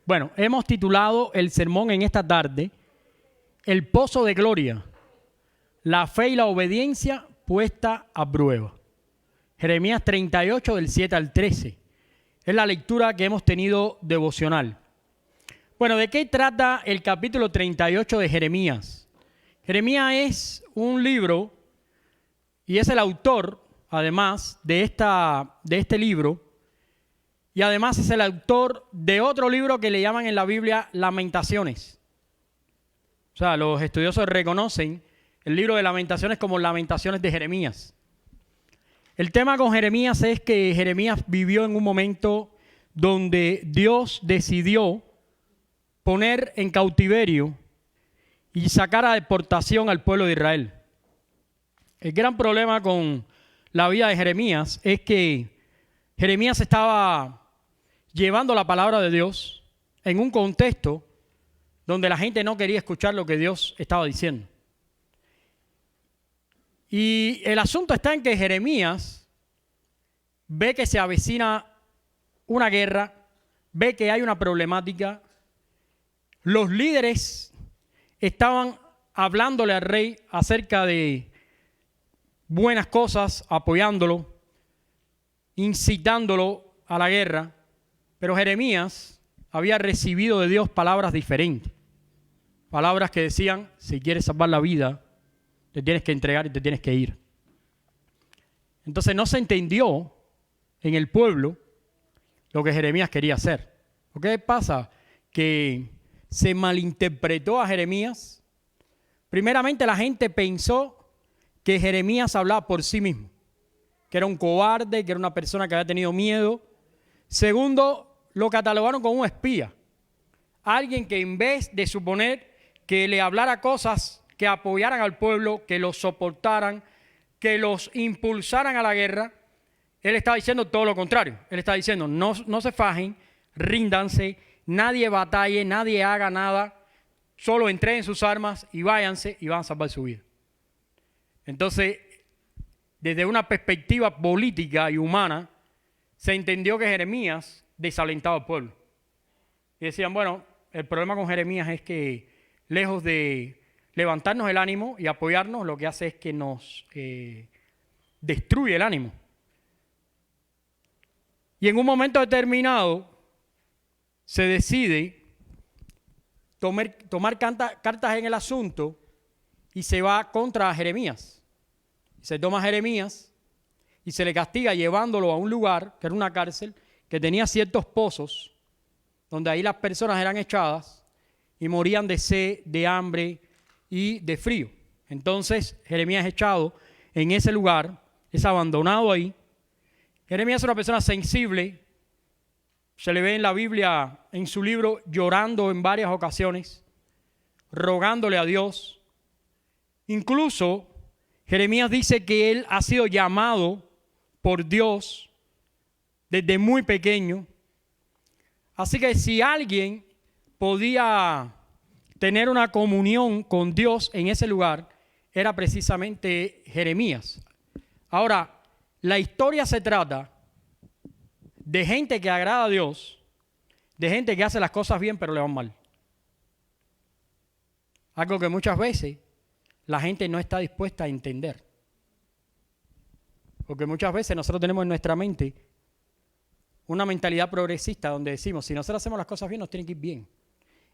Bueno, hemos titulado el sermón en esta tarde El Pozo de Gloria, la fe y la obediencia puesta a prueba. Jeremías 38 del 7 al 13. Es la lectura que hemos tenido devocional. Bueno, ¿de qué trata el capítulo 38 de Jeremías? Jeremías es un libro y es el autor, además, de este libro. Y además es el autor de otro libro que le llaman en la Biblia Lamentaciones. O sea, los estudiosos reconocen el libro de Lamentaciones como Lamentaciones de Jeremías. El tema con Jeremías es que Jeremías vivió en un momento donde Dios decidió poner en cautiverio y sacar a deportación al pueblo de Israel. El gran problema con la vida de Jeremías es que Jeremías estaba llevando la palabra de Dios en un contexto donde la gente no quería escuchar lo que Dios estaba diciendo. Y el asunto está en que Jeremías ve que se avecina una guerra, ve que hay una problemática. Los líderes estaban hablándole al rey acerca de buenas cosas, apoyándolo, incitándolo a la guerra. Pero Jeremías había recibido de Dios palabras diferentes. Palabras que decían, si quieres salvar la vida, te tienes que entregar y te tienes que ir. Entonces no se entendió en el pueblo lo que Jeremías quería hacer. ¿Qué pasa? Que se malinterpretó a Jeremías. Primeramente la gente pensó que Jeremías hablaba por sí mismo, que era un cobarde, que era una persona que había tenido miedo. Segundo, lo catalogaron como un espía. Alguien que en vez de suponer que le hablara cosas que apoyaran al pueblo, que los soportaran, que los impulsaran a la guerra, él estaba diciendo todo lo contrario. Él estaba diciendo, no se fajen, ríndanse, nadie batalle, nadie haga nada, solo entreguen sus armas y váyanse y van a salvar su vida. Entonces, desde una perspectiva política y humana, se entendió que Jeremías desalentaba al pueblo. Y decían, bueno, el problema con Jeremías es que lejos de levantarnos el ánimo y apoyarnos, lo que hace es que nos destruye el ánimo. Y en un momento determinado se decide tomar cartas en el asunto y se va contra Jeremías. Se toma a Jeremías y se le castiga llevándolo a un lugar, que era una cárcel, que tenía ciertos pozos, donde ahí las personas eran echadas y morían de sed, de hambre y de frío. Entonces Jeremías es echado en ese lugar, es abandonado ahí. Jeremías es una persona sensible, se le ve en la Biblia, en su libro, llorando en varias ocasiones, rogándole a Dios. Incluso Jeremías dice que él ha sido llamado por Dios desde muy pequeño. Así que si alguien podía tener una comunión con Dios en ese lugar, era precisamente Jeremías. Ahora, la historia se trata de gente que agrada a Dios, de gente que hace las cosas bien pero le van mal. Algo que muchas veces la gente no está dispuesta a entender. Porque muchas veces nosotros tenemos en nuestra mente una mentalidad progresista donde decimos, si nosotros hacemos las cosas bien, nos tienen que ir bien.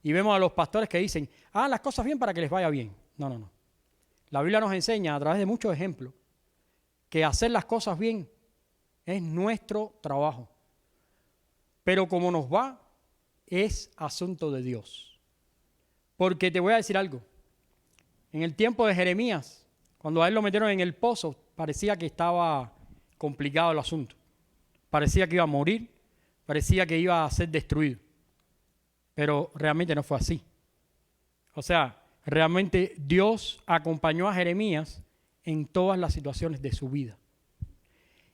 Y vemos a los pastores que dicen, hagan las cosas bien para que les vaya bien. No. La Biblia nos enseña a través de muchos ejemplos que hacer las cosas bien es nuestro trabajo. Pero como nos va, es asunto de Dios. Porque te voy a decir algo. En el tiempo de Jeremías, cuando a él lo metieron en el pozo, parecía que estaba complicado el asunto. Parecía que iba a morir, parecía que iba a ser destruido. Pero realmente no fue así. O sea, realmente Dios acompañó a Jeremías en todas las situaciones de su vida.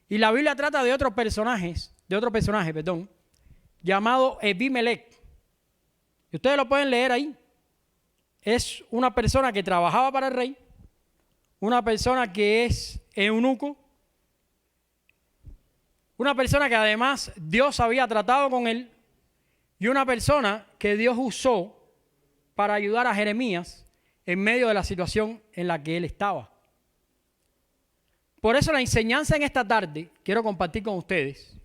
Y la Biblia trata de otro personaje, llamado Ebimelech. Y ustedes lo pueden leer ahí. Es una persona que trabajaba para el rey, una persona que es eunuco, una persona que además Dios había tratado con él, y una persona que Dios usó para ayudar a Jeremías en medio de la situación en la que él estaba. Por eso la enseñanza en esta tarde, quiero compartir con ustedes,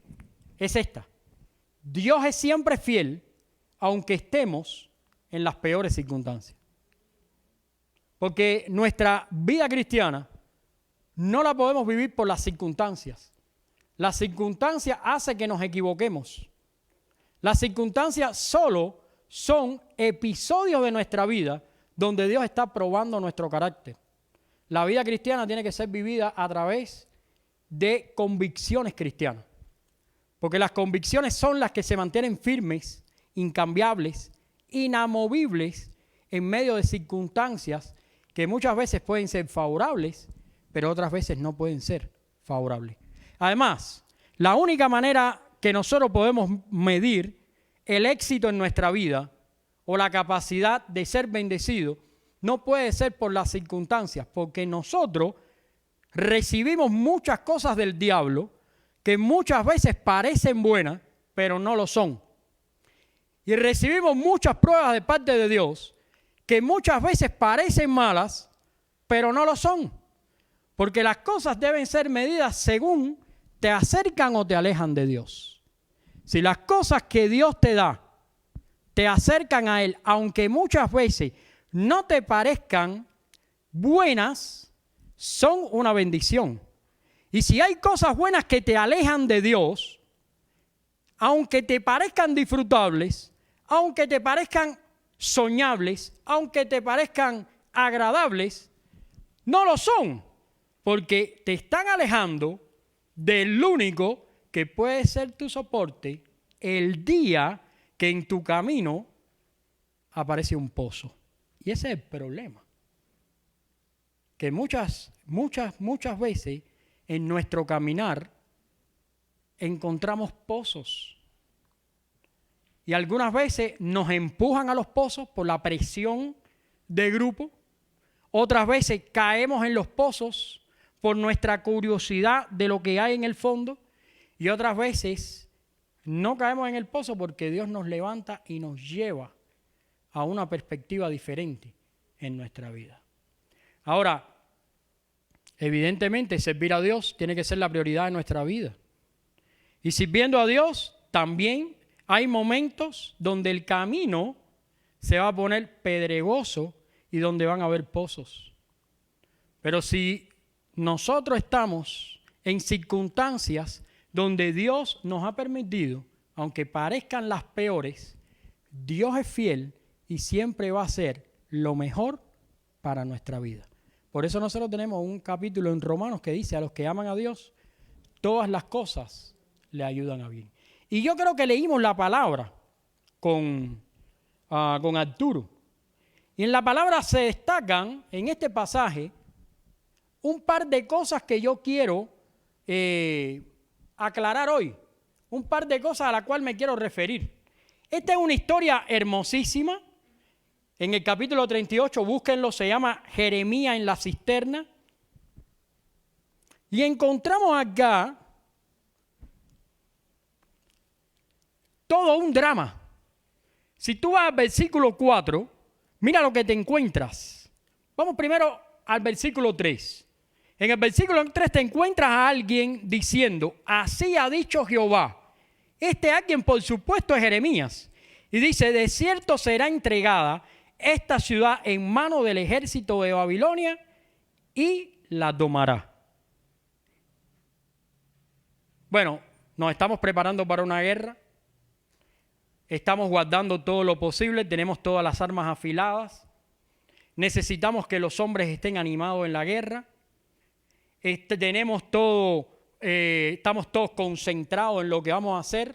es esta. Dios es siempre fiel, aunque estemos en las peores circunstancias. Porque nuestra vida cristiana no la podemos vivir por las circunstancias. Las circunstancias hacen que nos equivoquemos. Las circunstancias solo son episodios de nuestra vida donde Dios está probando nuestro carácter. La vida cristiana tiene que ser vivida a través de convicciones cristianas. Porque las convicciones son las que se mantienen firmes, incambiables, inamovibles en medio de circunstancias que muchas veces pueden ser favorables, pero otras veces no pueden ser favorables. Además, la única manera que nosotros podemos medir el éxito en nuestra vida o la capacidad de ser bendecido no puede ser por las circunstancias, porque nosotros recibimos muchas cosas del diablo que muchas veces parecen buenas, pero no lo son. Y recibimos muchas pruebas de parte de Dios que muchas veces parecen malas, pero no lo son. Porque las cosas deben ser medidas según te acercan o te alejan de Dios. Si las cosas que Dios te da te acercan a Él, aunque muchas veces no te parezcan buenas, son una bendición. Y si hay cosas buenas que te alejan de Dios, aunque te parezcan disfrutables, aunque te parezcan soñables, aunque te parezcan agradables, no lo son, porque te están alejando del único que puede ser tu soporte el día que en tu camino aparece un pozo. Y ese es el problema. Que muchas veces en nuestro caminar encontramos pozos. Y algunas veces nos empujan a los pozos por la presión de grupo. Otras veces caemos en los pozos por nuestra curiosidad de lo que hay en el fondo. Y otras veces no caemos en el pozo porque Dios nos levanta y nos lleva a una perspectiva diferente en nuestra vida. Ahora, evidentemente, servir a Dios tiene que ser la prioridad de nuestra vida. Y sirviendo a Dios, también hay momentos donde el camino se va a poner pedregoso y donde van a haber pozos. Pero si nosotros estamos en circunstancias donde Dios nos ha permitido, aunque parezcan las peores, Dios es fiel y siempre va a hacer lo mejor para nuestra vida. Por eso nosotros tenemos un capítulo en Romanos que dice: a los que aman a Dios, todas las cosas le ayudan a bien. Y yo creo que leímos la palabra con Arturo. Y en la palabra se destacan, en este pasaje, un par de cosas que yo quiero aclarar hoy. Un par de cosas a las cuales me quiero referir. Esta es una historia hermosísima. En el capítulo 38, búsquenlo, se llama Jeremías en la cisterna. Y encontramos acá todo un drama. Si tú vas al versículo 4, mira lo que te encuentras. Vamos primero al versículo 3. En el versículo 3 te encuentras a alguien diciendo: así ha dicho Jehová. Este alguien, por supuesto, es Jeremías. Y dice: de cierto será entregada esta ciudad en manos del ejército de Babilonia y la tomará. Bueno, nos estamos preparando para una guerra. Estamos guardando todo lo posible. Tenemos todas las armas afiladas. Necesitamos que los hombres estén animados en la guerra. Estamos todos concentrados en lo que vamos a hacer.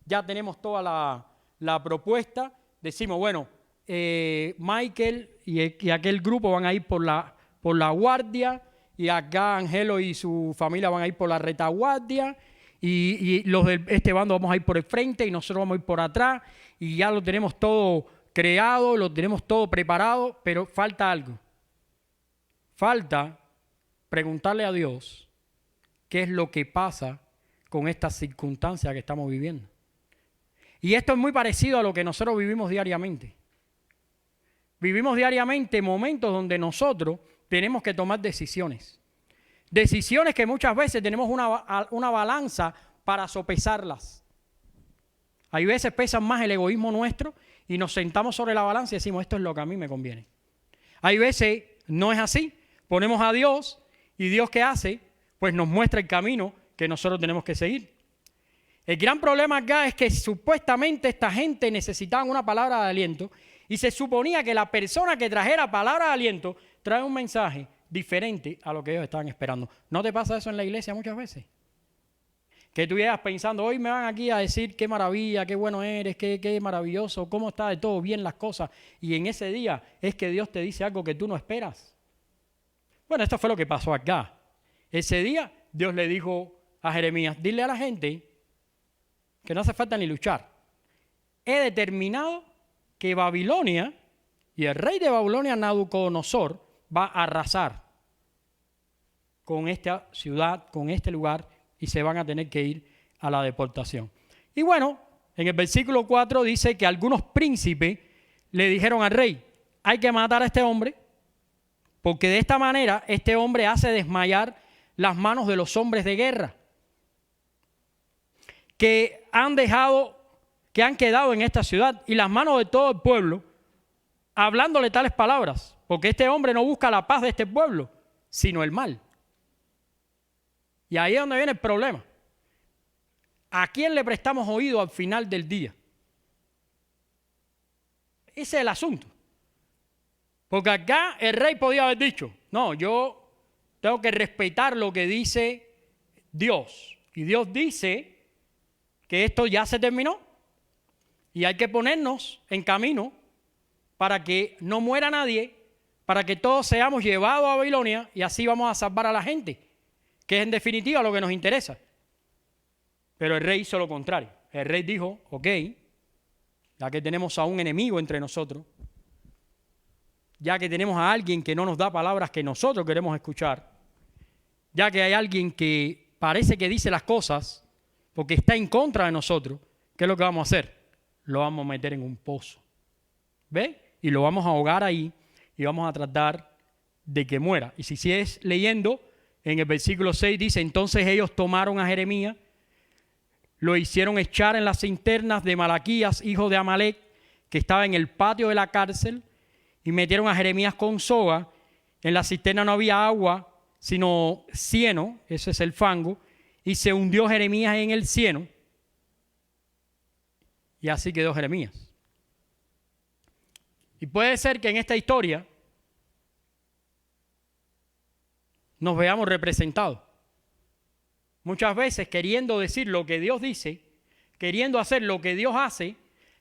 Ya tenemos toda la propuesta. Decimos, bueno, Michael y aquel grupo van a ir por la guardia, y acá Angelo y su familia van a ir por la retaguardia, y los de este bando vamos a ir por el frente y nosotros vamos a ir por atrás, y ya lo tenemos todo creado, lo tenemos todo preparado, pero falta algo. Falta preguntarle a Dios qué es lo que pasa con esta circunstancia que estamos viviendo. Y esto es muy parecido a lo que nosotros vivimos diariamente. Vivimos diariamente momentos donde nosotros tenemos que tomar decisiones. Decisiones que muchas veces tenemos una balanza para sopesarlas. Hay veces pesan más el egoísmo nuestro y nos sentamos sobre la balanza y decimos, esto es lo que a mí me conviene. Hay veces no es así. Ponemos a Dios y Dios, ¿qué hace? Pues nos muestra el camino que nosotros tenemos que seguir. El gran problema acá es que supuestamente esta gente necesitaba una palabra de aliento y se suponía que la persona que trajera palabra de aliento trae un mensaje diferente a lo que ellos estaban esperando. ¿No te pasa eso en la iglesia muchas veces? Que tú llegas pensando, hoy me van aquí a decir qué maravilla, qué bueno eres, qué maravilloso, cómo está de todo bien las cosas. Y en ese día es que Dios te dice algo que tú no esperas. Bueno, esto fue lo que pasó acá. Ese día Dios le dijo a Jeremías, dile a la gente que no hace falta ni luchar. He determinado que Babilonia y el rey de Babilonia, Nabucodonosor, va a arrasar con esta ciudad, con este lugar, y se van a tener que ir a la deportación. Y bueno, en el versículo 4 dice que algunos príncipes le dijeron al rey, hay que matar a este hombre, porque de esta manera este hombre hace desmayar las manos de los hombres de guerra que han quedado en esta ciudad y las manos de todo el pueblo, hablándole tales palabras, porque este hombre no busca la paz de este pueblo, sino el mal. Y ahí es donde viene el problema. ¿A quién le prestamos oído al final del día? Ese es el asunto. Porque acá el rey podía haber dicho, no, yo tengo que respetar lo que dice Dios. Y Dios dice que esto ya se terminó y hay que ponernos en camino para que no muera nadie, para que todos seamos llevados a Babilonia y así vamos a salvar a la gente, que es en definitiva lo que nos interesa. Pero el rey hizo lo contrario. El rey dijo, ok, ya que tenemos a un enemigo entre nosotros, ya que tenemos a alguien que no nos da palabras que nosotros queremos escuchar, ya que hay alguien que parece que dice las cosas porque está en contra de nosotros, ¿qué es lo que vamos a hacer? Lo vamos a meter en un pozo. ¿Ve? Y lo vamos a ahogar ahí y vamos a tratar de que muera. Y si sigues leyendo, en el versículo 6 dice, entonces ellos tomaron a Jeremías, lo hicieron echar en las cinternas de Malaquías, hijo de Amalek, que estaba en el patio de la cárcel, y metieron a Jeremías con soga. En la cisterna no había agua, sino cieno, ese es el fango, y se hundió Jeremías en el cieno, y así quedó Jeremías. Y puede ser que en esta historia nos veamos representados. Muchas veces queriendo decir lo que Dios dice, queriendo hacer lo que Dios hace,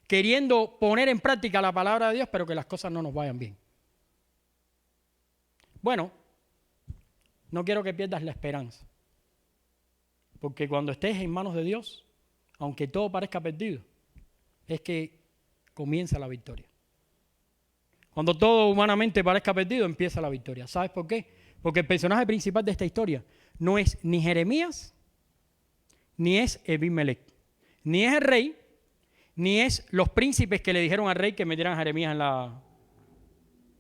queriendo poner en práctica la palabra de Dios, pero que las cosas no nos vayan bien. Bueno, no quiero que pierdas la esperanza, porque cuando estés en manos de Dios, aunque todo parezca perdido, es que comienza la victoria. Cuando todo humanamente parezca perdido, empieza la victoria. ¿Sabes por qué? Porque el personaje principal de esta historia no es ni Jeremías, ni es Ebimelech, ni es el rey, ni es los príncipes que le dijeron al rey que metieran a Jeremías en la...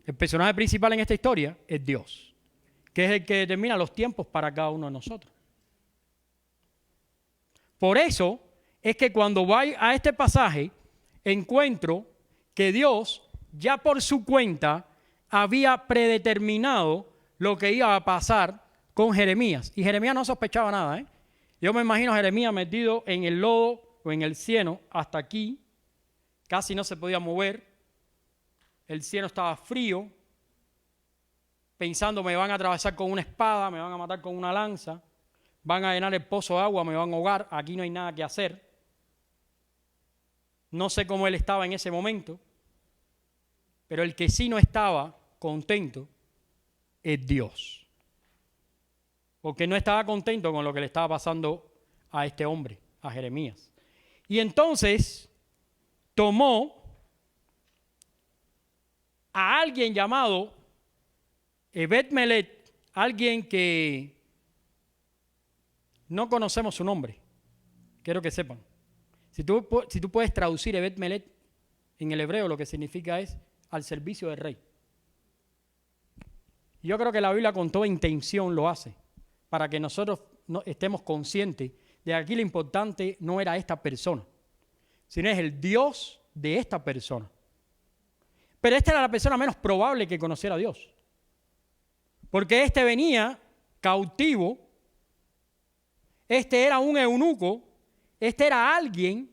El personaje principal en esta historia es Dios, que es el que determina los tiempos para cada uno de nosotros. Por eso es que cuando voy a este pasaje, encuentro que Dios ya por su cuenta había predeterminado lo que iba a pasar con Jeremías. Y Jeremías no sospechaba nada, ¿eh? Yo me imagino a Jeremías metido en el lodo o en el cieno hasta aquí, casi no se podía mover, el cieno estaba frío, pensando me van a atravesar con una espada, me van a matar con una lanza, van a llenar el pozo de agua, me van a ahogar, aquí no hay nada que hacer. No sé cómo él estaba en ese momento, pero el que sí no estaba contento es Dios. Porque no estaba contento con lo que le estaba pasando a este hombre, a Jeremías. Y entonces tomó a alguien llamado Ebed-Melech, alguien que no conocemos su nombre, quiero que sepan. Si tú puedes traducir Evet Melet en el hebreo, lo que significa es al servicio del rey. Yo creo que la Biblia con toda intención lo hace, para que nosotros estemos conscientes de que aquí lo importante no era esta persona, sino es el Dios de esta persona. Pero esta era la persona menos probable que conociera a Dios, porque este venía cautivo, este era un eunuco, este era alguien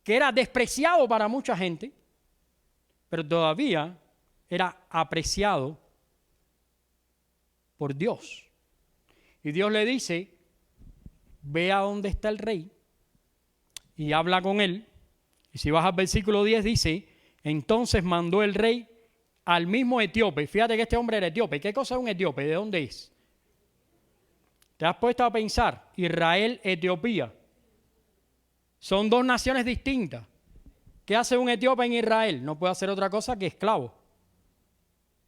que era despreciado para mucha gente, pero todavía era apreciado por Dios. Y Dios le dice, ve a donde está el rey y habla con él. Y si vas al versículo 10 dice, entonces mandó el rey al mismo etíope. Fíjate que este hombre era etíope. ¿Qué cosa es un etíope? ¿De dónde es? ¿Te has puesto a pensar? Israel, Etiopía. Son dos naciones distintas. ¿Qué hace un etíope en Israel? No puede hacer otra cosa que esclavo.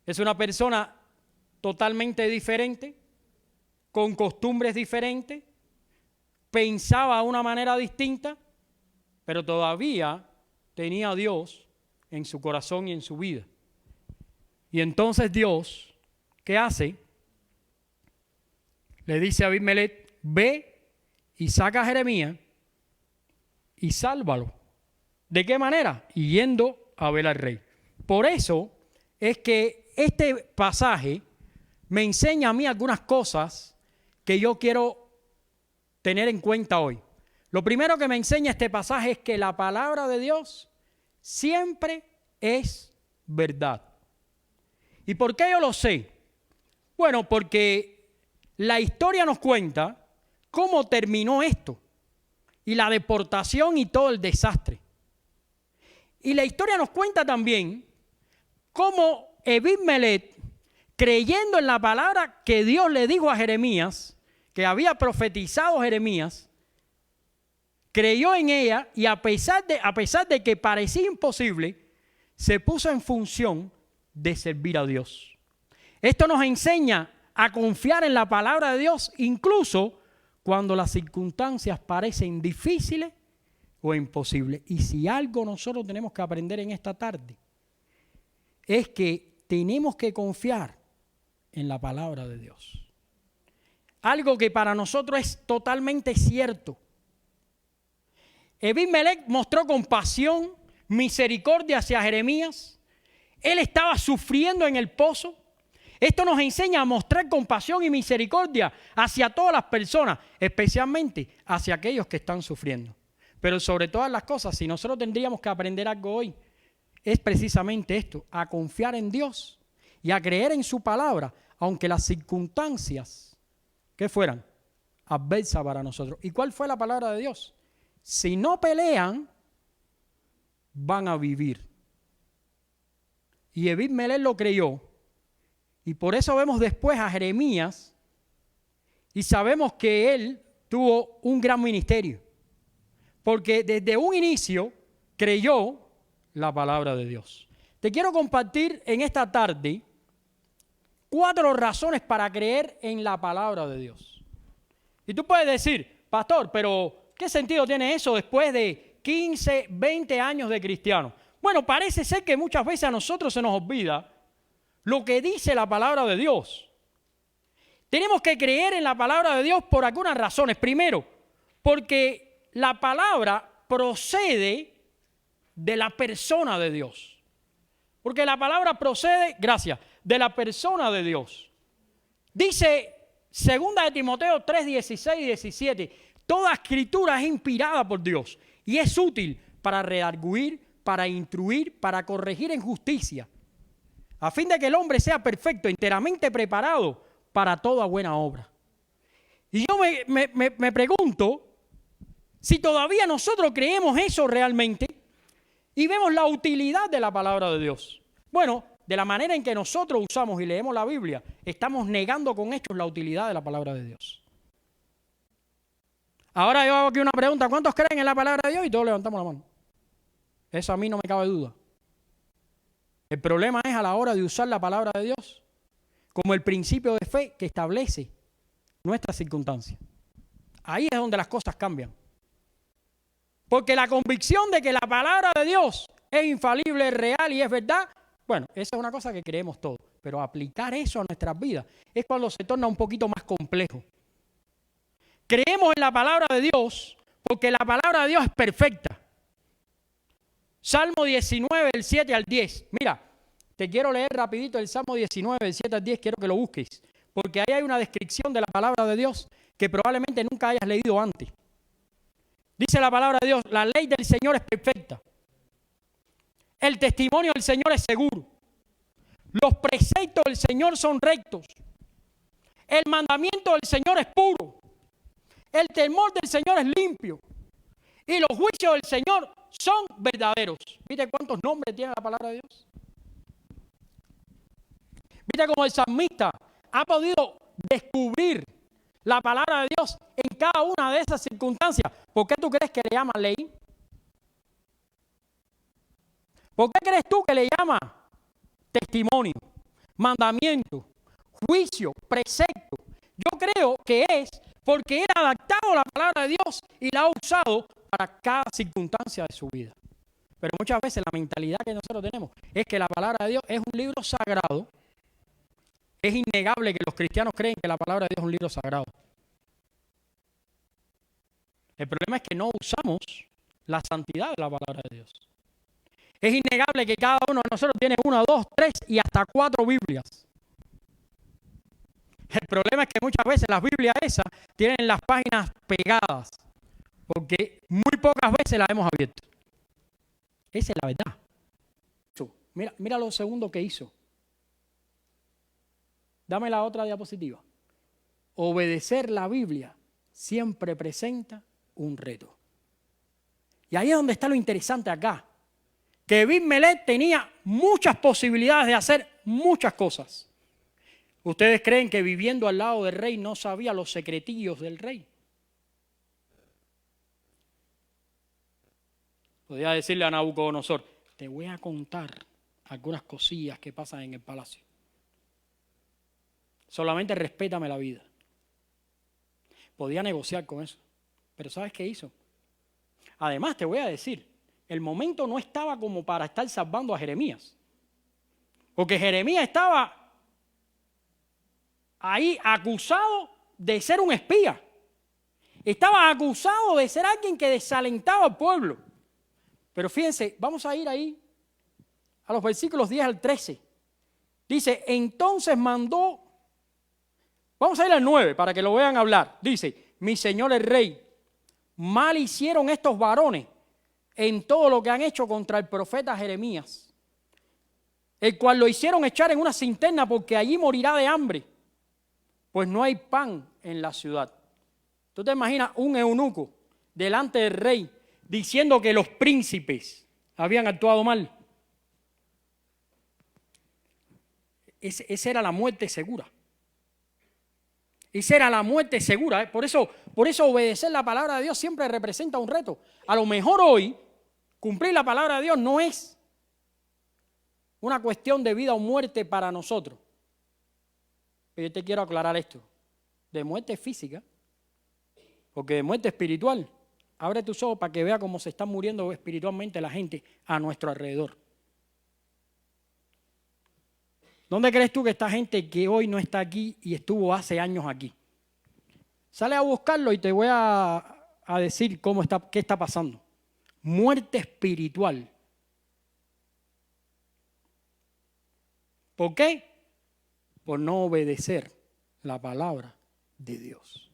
Es una persona totalmente diferente, con costumbres diferentes, pensaba de una manera distinta, pero todavía tenía a Dios en su corazón y en su vida. Y entonces Dios, ¿qué hace? Le dice a Abimelech, ve y saca a Jeremías y sálvalo. ¿De qué manera? Yendo a ver al rey. Por eso es que este pasaje me enseña a mí algunas cosas que yo quiero tener en cuenta hoy. Lo primero que me enseña este pasaje es que la palabra de Dios siempre es verdad. ¿Y por qué yo lo sé? Bueno, porque la historia nos cuenta cómo terminó esto y la deportación y todo el desastre. Y la historia nos cuenta también cómo Ebed-Melech, creyendo en la palabra que Dios le dijo a Jeremías, que había profetizado Jeremías, creyó en ella y a pesar de que parecía imposible, se puso en función de servir a Dios. Esto nos enseña a confiar en la palabra de Dios, incluso cuando las circunstancias parecen difíciles o imposibles. Y si algo nosotros tenemos que aprender en esta tarde, es que tenemos que confiar en la palabra de Dios. Algo que para nosotros es totalmente cierto. Ebed-Melech mostró compasión, misericordia hacia Jeremías. Él estaba sufriendo en el pozo. Esto nos enseña a mostrar compasión y misericordia hacia todas las personas, especialmente hacia aquellos que están sufriendo. Pero sobre todas las cosas, si nosotros tendríamos que aprender algo hoy, es precisamente esto, a confiar en Dios y a creer en su palabra, aunque las circunstancias que fueran adversas para nosotros. ¿Y cuál fue la palabra de Dios? Si no pelean, van a vivir. Y Ebed-Melech lo creyó. Y por eso vemos después a Jeremías y sabemos que él tuvo un gran ministerio. Porque desde un inicio creyó la palabra de Dios. Te quiero compartir en esta tarde 4 razones para creer en la palabra de Dios. Y tú puedes decir, pastor, pero ¿qué sentido tiene eso después de 15, 20 años de cristiano? Bueno, parece ser que muchas veces a nosotros se nos olvida lo que dice la palabra de Dios. Tenemos que creer en la palabra de Dios por algunas razones. Primero, porque la palabra procede de la persona de Dios. Porque la palabra procede, gracias, de la persona de Dios. Dice 2 de Timoteo 3, 16 y 17, toda escritura es inspirada por Dios y es útil para redarguir, para instruir, para corregir en justicia, a fin de que el hombre sea perfecto, enteramente preparado para toda buena obra. Y yo me pregunto si todavía nosotros creemos eso realmente y vemos la utilidad de la palabra de Dios. Bueno, de la manera en que nosotros usamos y leemos la Biblia, estamos negando con hechos la utilidad de la palabra de Dios. Ahora yo hago aquí una pregunta, ¿cuántos creen en la palabra de Dios? Y todos levantamos la mano. Eso a mí no me cabe duda. El problema es a la hora de usar la palabra de Dios como el principio de fe que establece nuestras circunstancias. Ahí es donde las cosas cambian. Porque la convicción de que la palabra de Dios es infalible, es real y es verdad, bueno, esa es una cosa que creemos todos. Pero aplicar eso a nuestras vidas es cuando se torna un poquito más complejo. Creemos en la palabra de Dios porque la palabra de Dios es perfecta. Salmo 19, del 7 al 10. Mira, te quiero leer rapidito el Salmo 19, del 7 al 10, quiero que lo busques. Porque ahí hay una descripción de la palabra de Dios que probablemente nunca hayas leído antes. Dice la palabra de Dios, la ley del Señor es perfecta. El testimonio del Señor es seguro. Los preceptos del Señor son rectos. El mandamiento del Señor es puro. El temor del Señor es limpio. Y los juicios del Señor son verdaderos. ¿Viste cuántos nombres tiene la palabra de Dios? ¿Viste cómo el salmista ha podido descubrir la palabra de Dios en cada una de esas circunstancias? ¿Por qué tú crees que le llama ley? ¿Por qué crees tú que le llama testimonio, mandamiento, juicio, precepto? Yo creo que es porque él ha adaptado la palabra de Dios y la ha usado para cada circunstancia de su vida. Pero muchas veces la mentalidad que nosotros tenemos es que la palabra de Dios es un libro sagrado. Es innegable que los cristianos creen que la palabra de Dios es un libro sagrado. El problema es que no usamos la santidad de la palabra de Dios. Es innegable que cada uno de nosotros tiene 1, 2, 3 y hasta 4 Biblias. El problema es que muchas veces las Biblias esas tienen las páginas pegadas, porque muy pocas veces las hemos abierto. Esa es la verdad. Mira lo segundo que hizo. Dame la otra diapositiva. Obedecer la Biblia siempre presenta un reto. Y ahí es donde está lo interesante acá. Que Ebed-Melech tenía muchas posibilidades de hacer muchas cosas. ¿Ustedes creen que viviendo al lado del rey no sabía los secretillos del rey? Podía decirle a Nabucodonosor, te voy a contar algunas cosillas que pasan en el palacio. Solamente respétame la vida. Podía negociar con eso. Pero ¿sabes qué hizo? Además, te voy a decir, el momento no estaba como para estar salvando a Jeremías. Porque Jeremías estaba ahí acusado de ser un espía. Estaba acusado de ser alguien que desalentaba al pueblo. Pero fíjense, vamos a ir ahí a los versículos 10 al 13. Dice, entonces mandó, vamos a ir al 9 para que lo vean hablar. Dice, mi señor el rey, mal hicieron estos varones en todo lo que han hecho contra el profeta Jeremías, el cual lo hicieron echar en una cisterna porque allí morirá de hambre, pues no hay pan en la ciudad. ¿Tú te imaginas un eunuco delante del rey diciendo que los príncipes habían actuado mal? Esa era la muerte segura. Esa era la muerte segura. Por eso obedecer la palabra de Dios siempre representa un reto. A lo mejor hoy cumplir la palabra de Dios no es una cuestión de vida o muerte para nosotros. Pero yo te quiero aclarar esto. De muerte física, porque de muerte espiritual, abre tus ojos para que vea cómo se está muriendo espiritualmente la gente a nuestro alrededor. ¿Dónde crees tú que está gente que hoy no está aquí y estuvo hace años aquí? Sale a buscarlo y te voy a decir qué está pasando. Muerte espiritual. ¿Por qué? Por no obedecer la palabra de Dios.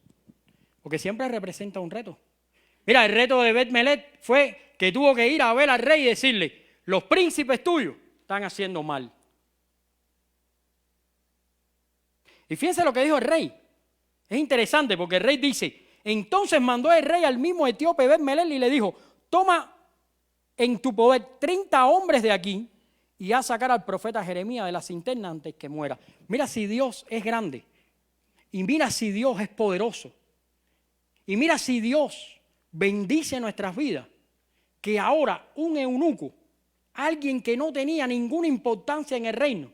Porque siempre representa un reto. Mira, el reto de Ebed-Melech fue que tuvo que ir a ver al rey y decirle, los príncipes tuyos están haciendo mal. Y fíjense lo que dijo el rey. Es interesante porque el rey dice, entonces mandó el rey al mismo etíope Ebed-Melech y le dijo, toma en tu poder 30 hombres de aquí y haz sacar al profeta Jeremías de la cisterna antes que muera. Mira si Dios es grande y mira si Dios es poderoso y mira si Dios bendice nuestras vidas, que ahora un eunuco, alguien que no tenía ninguna importancia en el reino,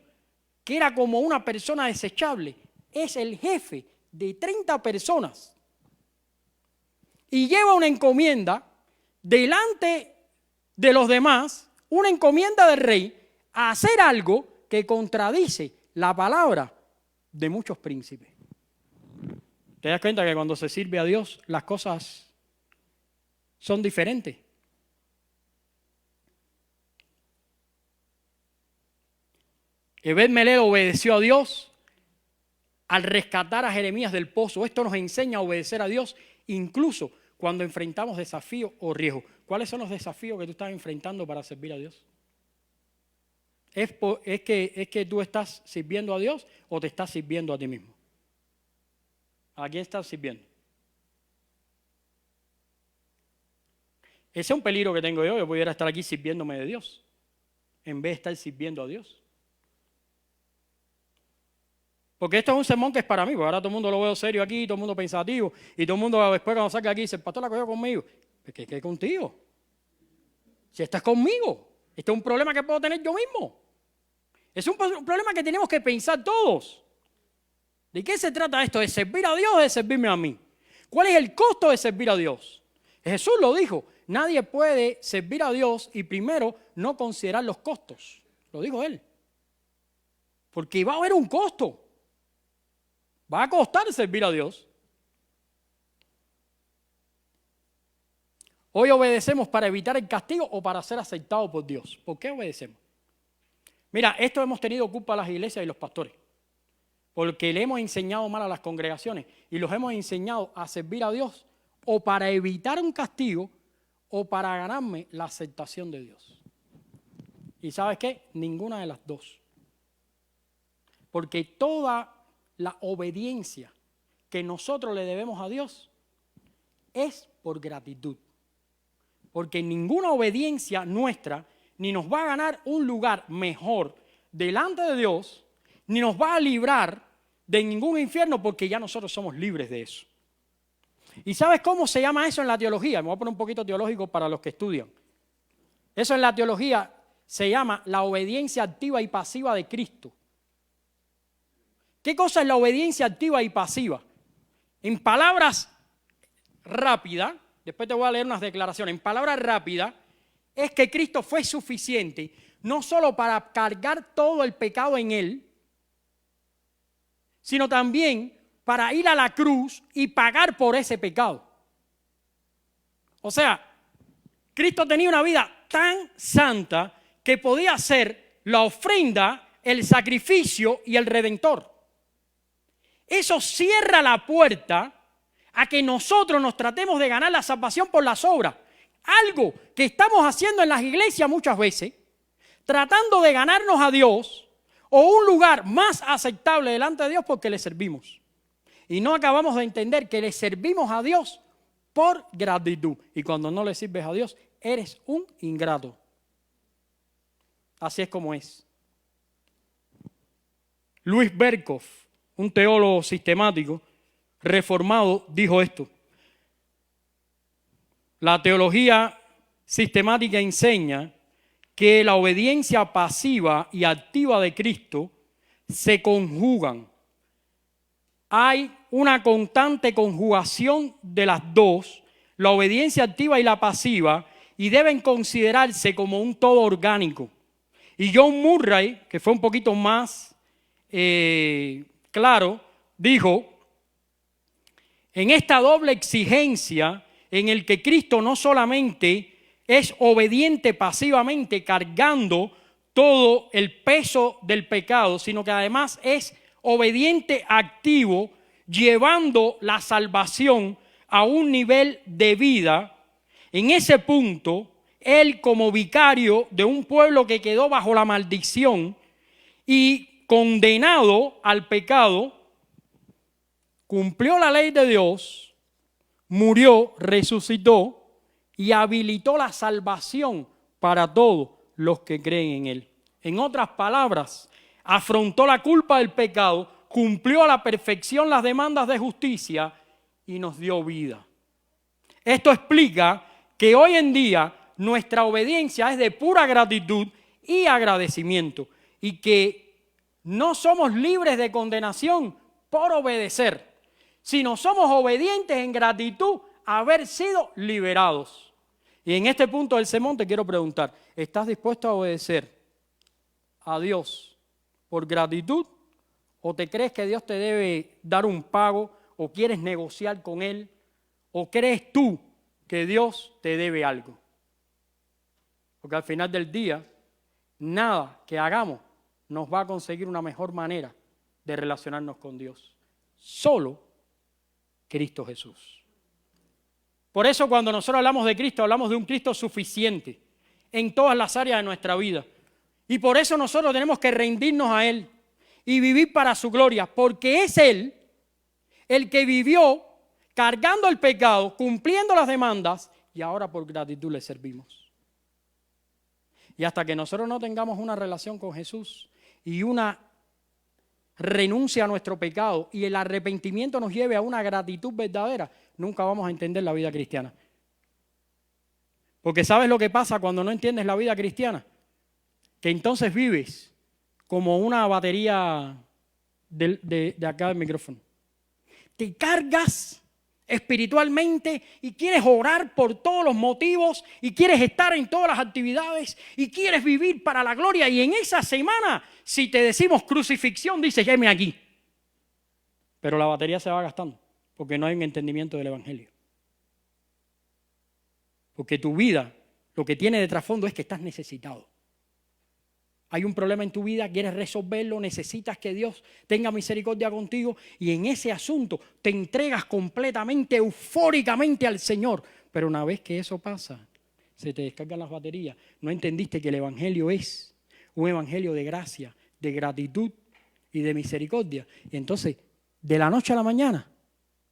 que era como una persona desechable, es el jefe de 30 personas y lleva una encomienda delante de los demás una encomienda del rey a hacer algo que contradice la palabra de muchos príncipes. ¿Te das cuenta que cuando se sirve a Dios las cosas son diferentes? Ebed-Melech obedeció a Dios al rescatar a Jeremías del pozo. Esto nos enseña a obedecer a Dios incluso cuando enfrentamos desafíos o riesgos. ¿Cuáles son los desafíos que tú estás enfrentando para servir a Dios? ¿Es que tú estás sirviendo a Dios o te estás sirviendo a ti mismo? ¿A quién estás sirviendo? Ese es un peligro que tengo yo. Yo pudiera estar aquí sirviéndome de Dios en vez de estar sirviendo a Dios. Porque esto es un sermón que es para mí, porque ahora todo el mundo lo veo serio aquí, todo el mundo pensativo, y todo el mundo después cuando salga aquí dice, el pastor la cogió conmigo. ¿Qué es contigo? Si estás conmigo, este es un problema que puedo tener yo mismo. Es un problema que tenemos que pensar todos. ¿De qué se trata esto? ¿De servir a Dios o de servirme a mí? ¿Cuál es el costo de servir a Dios? Jesús lo dijo, nadie puede servir a Dios y primero no considerar los costos. Lo dijo él. Porque va a haber un costo. Va a costar servir a Dios. Hoy obedecemos para evitar el castigo o para ser aceptados por Dios. ¿Por qué obedecemos? Mira, esto hemos tenido culpa las iglesias y los pastores. Porque le hemos enseñado mal a las congregaciones y los hemos enseñado a servir a Dios o para evitar un castigo o para ganarme la aceptación de Dios. ¿Y sabes qué? Ninguna de las dos. Porque toda la obediencia que nosotros le debemos a Dios es por gratitud. Porque ninguna obediencia nuestra ni nos va a ganar un lugar mejor delante de Dios, ni nos va a librar de ningún infierno porque ya nosotros somos libres de eso. ¿Y sabes cómo se llama eso en la teología? Me voy a poner un poquito teológico para los que estudian. Eso en la teología se llama la obediencia activa y pasiva de Cristo. ¿Qué cosa es la obediencia activa y pasiva? En palabras rápidas, después te voy a leer unas declaraciones, en palabras rápidas, es que Cristo fue suficiente, no solo para cargar todo el pecado en Él, sino también para ir a la cruz y pagar por ese pecado. O sea, Cristo tenía una vida tan santa que podía ser la ofrenda, el sacrificio y el redentor. Eso cierra la puerta a que nosotros nos tratemos de ganar la salvación por las obras. Algo que estamos haciendo en las iglesias muchas veces, tratando de ganarnos a Dios o un lugar más aceptable delante de Dios porque le servimos. Y no acabamos de entender que le servimos a Dios por gratitud. Y cuando no le sirves a Dios, eres un ingrato. Así es como es. Louis Berkhof, un teólogo sistemático reformado, dijo esto: la teología sistemática enseña que la obediencia pasiva y activa de Cristo se conjugan. Hay una constante conjugación de las dos, la obediencia activa y la pasiva, y deben considerarse como un todo orgánico. Y John Murray, que fue un poquito más claro, dijo: en esta doble exigencia en el que Cristo no solamente es obediente pasivamente cargando todo el peso del pecado, sino que además es obediente activo llevando la salvación a un nivel de vida. En ese punto, Él como vicario de un pueblo que quedó bajo la maldición y condenado al pecado, cumplió la ley de Dios, murió, resucitó y habilitó la salvación para todos los que creen en Él. En otras palabras, afrontó la culpa del pecado, cumplió a la perfección las demandas de justicia y nos dio vida. Esto explica que hoy en día nuestra obediencia es de pura gratitud y agradecimiento y que no somos libres de condenación por obedecer, sino somos obedientes en gratitud a haber sido liberados. Y en este punto del sermón te quiero preguntar, ¿estás dispuesto a obedecer a Dios por gratitud? ¿O te crees que Dios te debe dar un pago? ¿O quieres negociar con Él? ¿O crees tú que Dios te debe algo? Porque al final del día, nada que hagamos nos va a conseguir una mejor manera de relacionarnos con Dios. Solo Cristo Jesús. Por eso cuando nosotros hablamos de Cristo, hablamos de un Cristo suficiente en todas las áreas de nuestra vida. Y por eso nosotros tenemos que rendirnos a Él y vivir para su gloria, porque es Él el que vivió cargando el pecado, cumpliendo las demandas, y ahora por gratitud le servimos. Y hasta que nosotros no tengamos una relación con Jesús y una renuncia a nuestro pecado y el arrepentimiento nos lleve a una gratitud verdadera, nunca vamos a entender la vida cristiana. Porque ¿sabes lo que pasa cuando no entiendes la vida cristiana? Que entonces vives como una batería de acá del micrófono. Te cargas espiritualmente y quieres orar por todos los motivos y quieres estar en todas las actividades y quieres vivir para la gloria, y en esa semana si te decimos crucifixión dices heme aquí, pero la batería se va gastando porque no hay un entendimiento del evangelio, porque tu vida lo que tiene de trasfondo es que estás necesitado. Hay un problema en tu vida, quieres resolverlo, necesitas que Dios tenga misericordia contigo y en ese asunto te entregas completamente, eufóricamente al Señor. Pero una vez que eso pasa, se te descargan las baterías. No entendiste que el evangelio es un evangelio de gracia, de gratitud y de misericordia. Y entonces, de la noche a la mañana,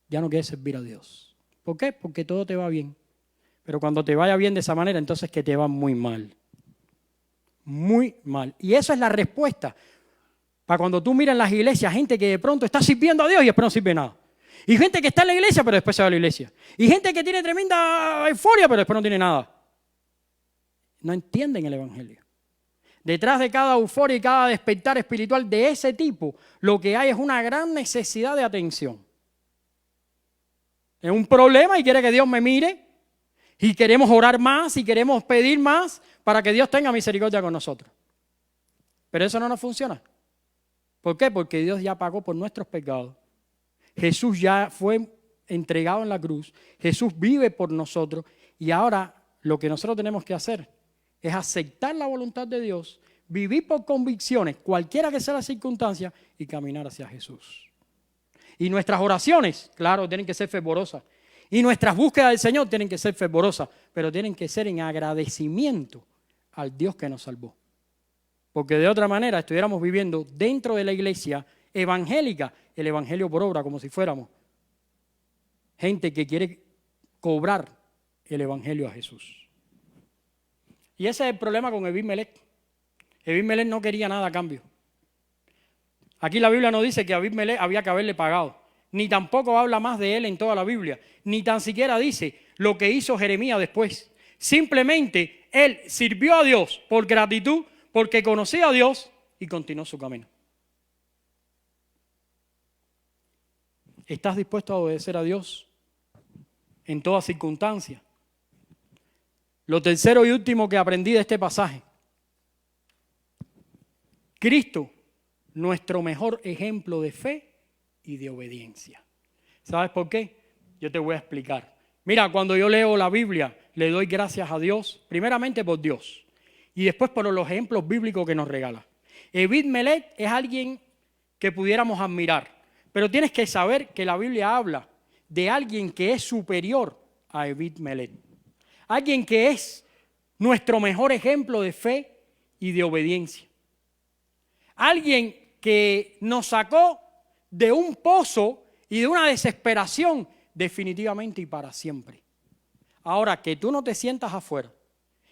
ya no quieres servir a Dios. ¿Por qué? Porque todo te va bien. Pero cuando te vaya bien de esa manera, entonces que te va muy mal. Muy mal. Y esa es la respuesta para cuando tú miras en las iglesias gente que de pronto está sirviendo a Dios y después no sirve nada. Y gente que está en la iglesia pero después se va a la iglesia. Y gente que tiene tremenda euforia pero después no tiene nada. No entienden el evangelio. Detrás de cada euforia y cada despertar espiritual de ese tipo, lo que hay es una gran necesidad de atención. Es un problema y quiere que Dios me mire. Y queremos orar más y queremos pedir más para que Dios tenga misericordia con nosotros. Pero eso no nos funciona. ¿Por qué? Porque Dios ya pagó por nuestros pecados. Jesús ya fue entregado en la cruz. Jesús vive por nosotros. Y ahora lo que nosotros tenemos que hacer es aceptar la voluntad de Dios, vivir por convicciones, cualquiera que sea la circunstancia, y caminar hacia Jesús. Y nuestras oraciones, claro, tienen que ser fervorosas. Y nuestras búsquedas del Señor tienen que ser fervorosas, pero tienen que ser en agradecimiento al Dios que nos salvó. Porque de otra manera estuviéramos viviendo dentro de la iglesia evangélica, el evangelio por obra, como si fuéramos gente que quiere cobrar el evangelio a Jesús. Y ese es el problema con Ebed-Melech. Ebed-Melech no quería nada a cambio. Aquí la Biblia no dice que a Ebed-Melech había que haberle pagado. Ni tampoco habla más de él en toda la Biblia, ni tan siquiera dice lo que hizo Jeremías después. Simplemente él sirvió a Dios por gratitud, porque conocía a Dios y continuó su camino. ¿Estás dispuesto a obedecer a Dios en toda circunstancia? Lo tercero y último que aprendí de este pasaje. Cristo, nuestro mejor ejemplo de fe y de obediencia. ¿Sabes por qué? Yo te voy a explicar. Mira, cuando yo leo la Biblia, le doy gracias a Dios, primeramente por Dios, y después por los ejemplos bíblicos que nos regala. Ebed-Melech es alguien que pudiéramos admirar, pero tienes que saber que la Biblia habla de alguien que es superior a Ebed-Melech. Alguien que es nuestro mejor ejemplo de fe y de obediencia. Alguien que nos sacó de un pozo y de una desesperación definitivamente y para siempre. Ahora, que tú no te sientas afuera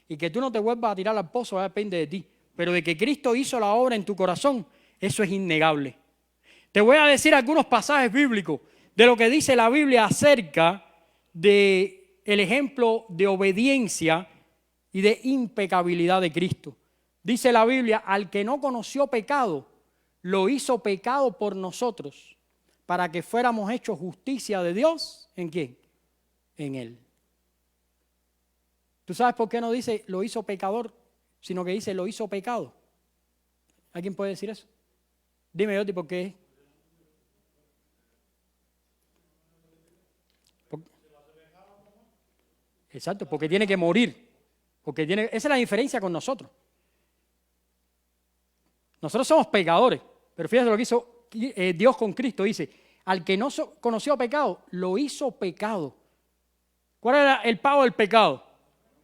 y que tú no te vuelvas a tirar al pozo, depende de ti. Pero de que Cristo hizo la obra en tu corazón, eso es innegable. Te voy a decir algunos pasajes bíblicos de lo que dice la Biblia acerca del ejemplo de obediencia y de impecabilidad de Cristo. Dice la Biblia, al que no conoció pecado, lo hizo pecado por nosotros, para que fuéramos hechos justicia de Dios. ¿En quién? En Él. ¿Tú sabes por qué no dice lo hizo pecador, sino que dice lo hizo pecado? ¿Alguien puede decir eso? Dime, Yoti, ¿por qué? Exacto, porque tiene que morir. Esa es la diferencia con nosotros. Nosotros somos pecadores, pero fíjate lo que hizo Dios con Cristo. Dice, al que no conoció pecado, lo hizo pecado. ¿Cuál era el pago del pecado?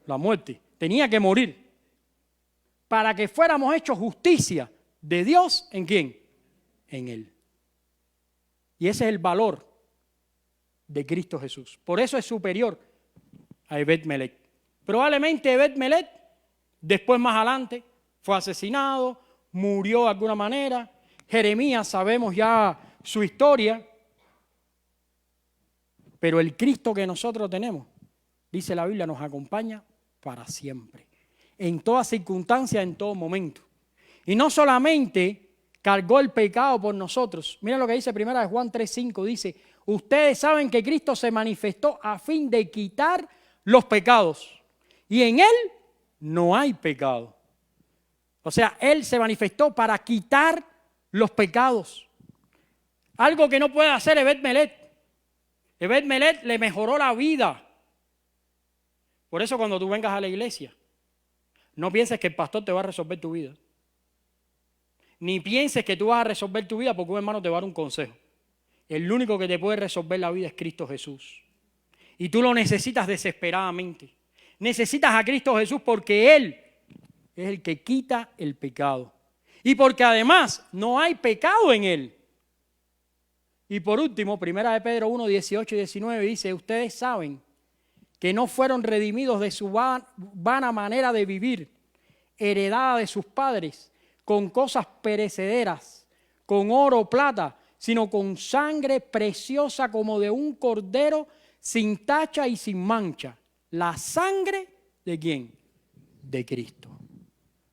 La muerte. Tenía que morir. Para que fuéramos hechos justicia de Dios, ¿en quién? En Él. Y ese es el valor de Cristo Jesús. Por eso es superior a Ebed-Melech. Probablemente Ebed-Melech, después más adelante, fue asesinado, murió de alguna manera. Jeremías, sabemos ya su historia. Pero el Cristo que nosotros tenemos, dice la Biblia, nos acompaña para siempre. En toda circunstancia, en todo momento. Y no solamente cargó el pecado por nosotros. Mira lo que dice 1 Juan 3:5. Dice, ustedes saben que Cristo se manifestó a fin de quitar los pecados. Y en Él no hay pecado. O sea, Él se manifestó para quitar los pecados. Algo que no puede hacer Ebed-Melech. Ebed-Melech le mejoró la vida. Por eso cuando tú vengas a la iglesia, no pienses que el pastor te va a resolver tu vida. Ni pienses que tú vas a resolver tu vida porque un hermano te va a dar un consejo. El único que te puede resolver la vida es Cristo Jesús. Y tú lo necesitas desesperadamente. Necesitas a Cristo Jesús porque Él es el que quita el pecado. Y porque además no hay pecado en Él. Y por último, 1 Pedro 1, 18 y 19 dice, ustedes saben que no fueron redimidos de su vana manera de vivir, heredada de sus padres, con cosas perecederas, con oro o plata, sino con sangre preciosa como de un cordero sin tacha y sin mancha. La sangre ¿de quién? De Cristo.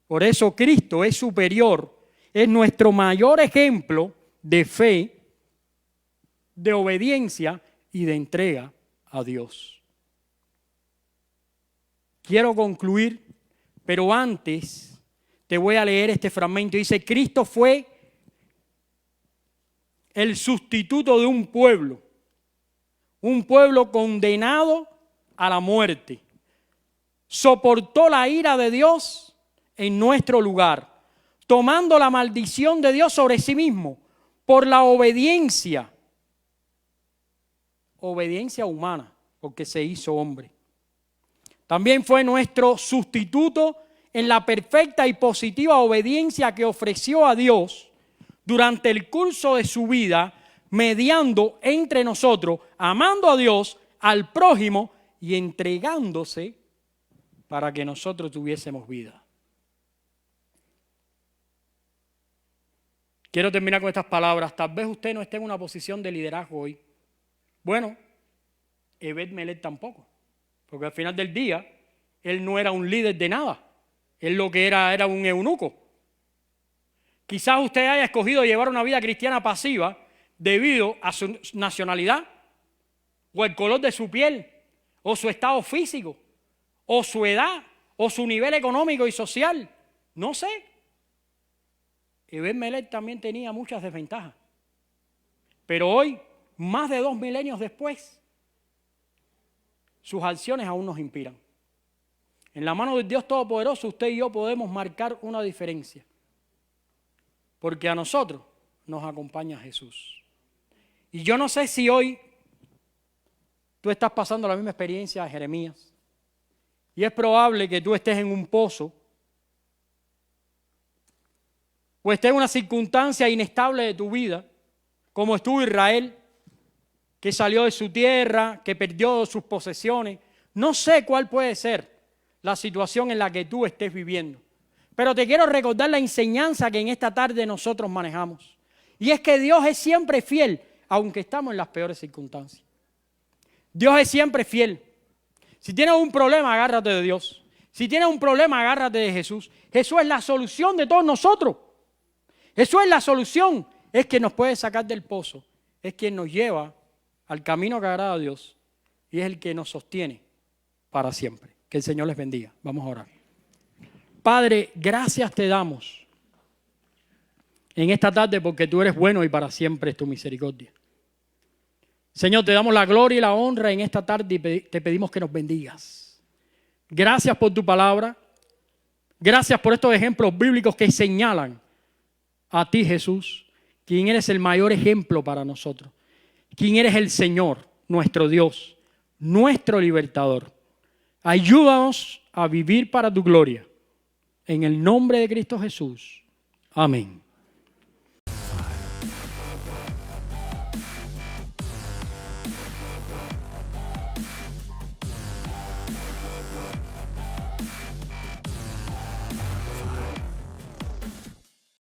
Por eso Cristo es superior, es nuestro mayor ejemplo de fe, de obediencia y de entrega a Dios. Quiero concluir, pero antes te voy a leer este fragmento. Dice, Cristo fue el sustituto de un pueblo condenado a la muerte. Soportó la ira de Dios en nuestro lugar, tomando la maldición de Dios sobre sí mismo por la obediencia humana, porque se hizo hombre. También fue nuestro sustituto en la perfecta y positiva obediencia que ofreció a Dios durante el curso de su vida, mediando entre nosotros, amando a Dios, al prójimo y entregándose para que nosotros tuviésemos vida. Quiero terminar con estas palabras. Tal vez usted no esté en una posición de liderazgo hoy. Bueno, Ebed-Melech tampoco. Porque al final del día, él no era un líder de nada. Él lo que era un eunuco. Quizás usted haya escogido llevar una vida cristiana pasiva debido a su nacionalidad, o el color de su piel, o su estado físico, o su edad, o su nivel económico y social. No sé. Ebed-Melech también tenía muchas desventajas. Pero hoy, más de 2 milenios después, sus acciones aún nos inspiran. En la mano del Dios Todopoderoso, usted y yo podemos marcar una diferencia. Porque a nosotros nos acompaña Jesús. Y yo no sé si hoy tú estás pasando la misma experiencia de Jeremías. Y es probable que tú estés en un pozo o estés en una circunstancia inestable de tu vida, como estuvo Israel, que salió de su tierra, que perdió sus posesiones. No sé cuál puede ser la situación en la que tú estés viviendo. Pero te quiero recordar la enseñanza que en esta tarde nosotros manejamos. Y es que Dios es siempre fiel, aunque estamos en las peores circunstancias. Dios es siempre fiel. Si tienes un problema, agárrate de Dios. Si tienes un problema, agárrate de Jesús. Jesús es la solución de todos nosotros. Jesús es la solución. Es quien nos puede sacar del pozo. Es quien nos lleva al camino que agrada a Dios. Y es el que nos sostiene para siempre. Que el Señor les bendiga. Vamos a orar. Padre, gracias te damos en esta tarde porque tú eres bueno y para siempre es tu misericordia. Señor, te damos la gloria y la honra en esta tarde y te pedimos que nos bendigas. Gracias por tu palabra. Gracias por estos ejemplos bíblicos que señalan a ti, Jesús, quien eres el mayor ejemplo para nosotros. Quien eres el Señor, nuestro Dios, nuestro libertador. Ayúdanos a vivir para tu gloria. En el nombre de Cristo Jesús. Amén.